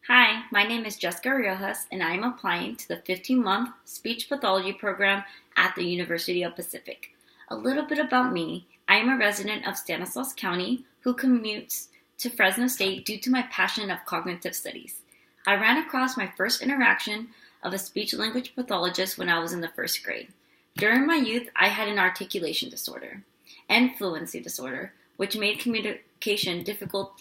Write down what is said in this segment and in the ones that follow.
Hi, my name is Jessica Riojas, and I am applying to the 15-month speech pathology program at the University of Pacific. A little bit about me. I am a resident of Stanislaus County who commutes to Fresno State due to my passion of cognitive studies. I ran across my first interaction of a speech language pathologist when I was in the first grade. During my youth, I had an articulation disorder and fluency disorder, which made communication difficult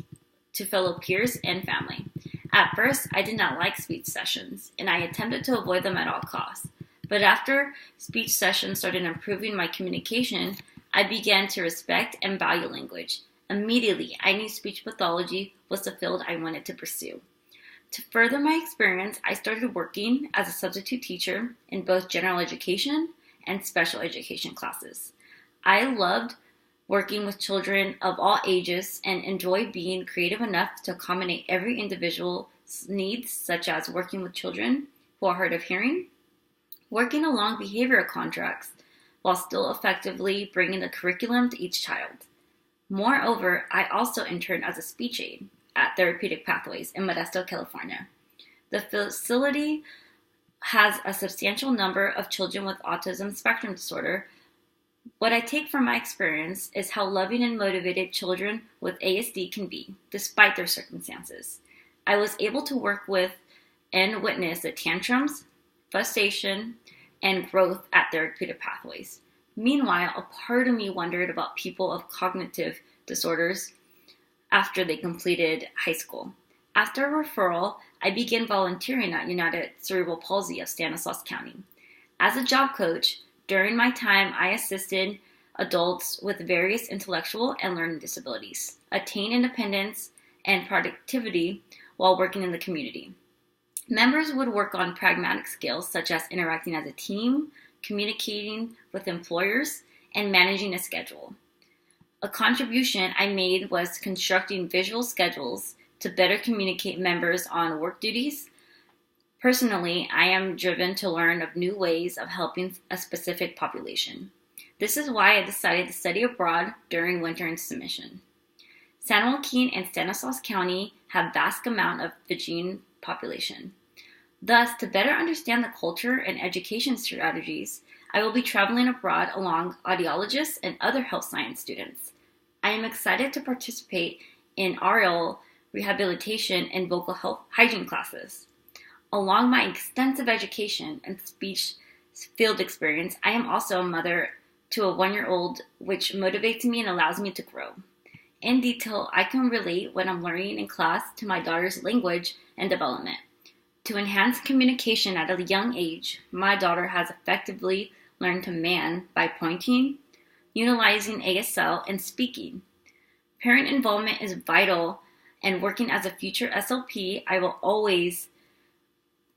to fellow peers and family. At first, I did not like speech sessions, and I attempted to avoid them at all costs. But after speech sessions started improving my communication, I began to respect and value language. Immediately, I knew speech pathology was the field I wanted to pursue. To further my experience, I started working as a substitute teacher in both general education and special education classes. I loved working with children of all ages and enjoy being creative enough to accommodate every individual's needs, such as working with children who are hard of hearing, working along behavioral contracts, while still effectively bringing the curriculum to each child. Moreover, I also interned as a speech aide at Therapeutic Pathways in Modesto, California. The facility has a substantial number of children with autism spectrum disorder. What I take from my experience is how loving and motivated children with ASD can be, despite their circumstances. I was able to work with and witness the tantrums, frustration, and growth at Therapeutic Pathways. Meanwhile, a part of me wondered about people of cognitive disorders after they completed high school. After a referral, I began volunteering at United Cerebral Palsy of Stanislaus County. As a job coach, during my time, I assisted adults with various intellectual and learning disabilities attain independence and productivity while working in the community. Members would work on pragmatic skills such as interacting as a team, communicating with employers, and managing a schedule. A contribution I made was constructing visual schedules to better communicate members on work duties. Personally, I am driven to learn of new ways of helping a specific population. This is why I decided to study abroad during winter and submission. San Joaquin and Stanislaus County have vast amount of Fijian population. Thus, to better understand the culture and education strategies, I will be traveling abroad along audiologists and other health science students. I am excited to participate in RL rehabilitation and vocal health hygiene classes. Along my extensive education and speech field experience, I am also a mother to a 1-year-old, which motivates me and allows me to grow. In detail, I can relate what I'm learning in class to my daughter's language and development. To enhance communication at a young age, my daughter has effectively learned to man by pointing, utilizing ASL, and speaking. Parent involvement is vital, and working as a future SLP, I will always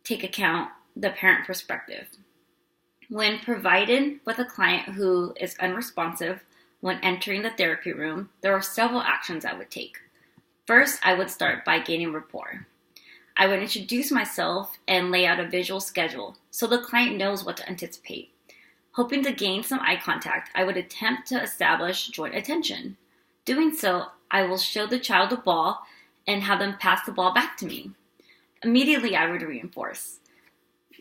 take account the parent perspective. When provided with a client who is unresponsive when entering the therapy room, there are several actions I would take. First, I would start by gaining rapport. I would introduce myself and lay out a visual schedule so the client knows what to anticipate. Hoping to gain some eye contact, I would attempt to establish joint attention. Doing so, I will show the child the ball and have them pass the ball back to me. Immediately, I would reinforce.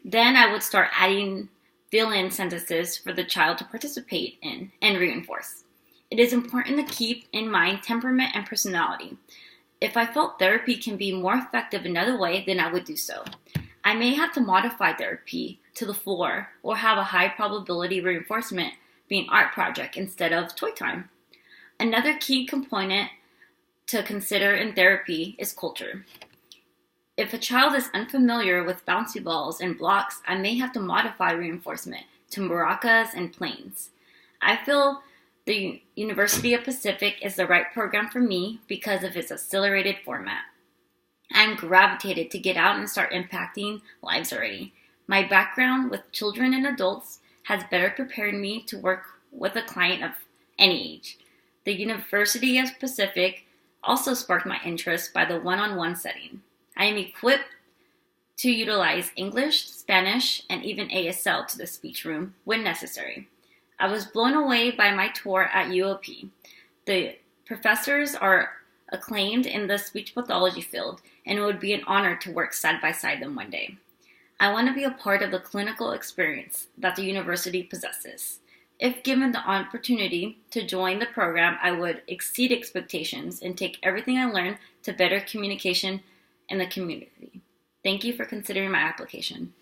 Then I would start adding fill-in sentences for the child to participate in and reinforce. It is important to keep in mind temperament and personality. If I felt therapy can be more effective another way, then I would do so. I may have to modify therapy to the floor or have a high probability reinforcement be an art project instead of toy time. Another key component to consider in therapy is culture. If a child is unfamiliar with bouncy balls and blocks, I may have to modify reinforcement to maracas and planes. I feel the University of Pacific is the right program for me because of its accelerated format. I'm gravitated to get out and start impacting lives already. My background with children and adults has better prepared me to work with a client of any age. The University of Pacific also sparked my interest by the one-on-one setting. I am equipped to utilize English, Spanish, and even ASL to the speech room when necessary. I was blown away by my tour at UOP. The professors are acclaimed in the speech pathology field, and it would be an honor to work side by side them one day. I want to be a part of the clinical experience that the university possesses. If given the opportunity to join the program, I would exceed expectations and take everything I learned to better communication in the community. Thank you for considering my application.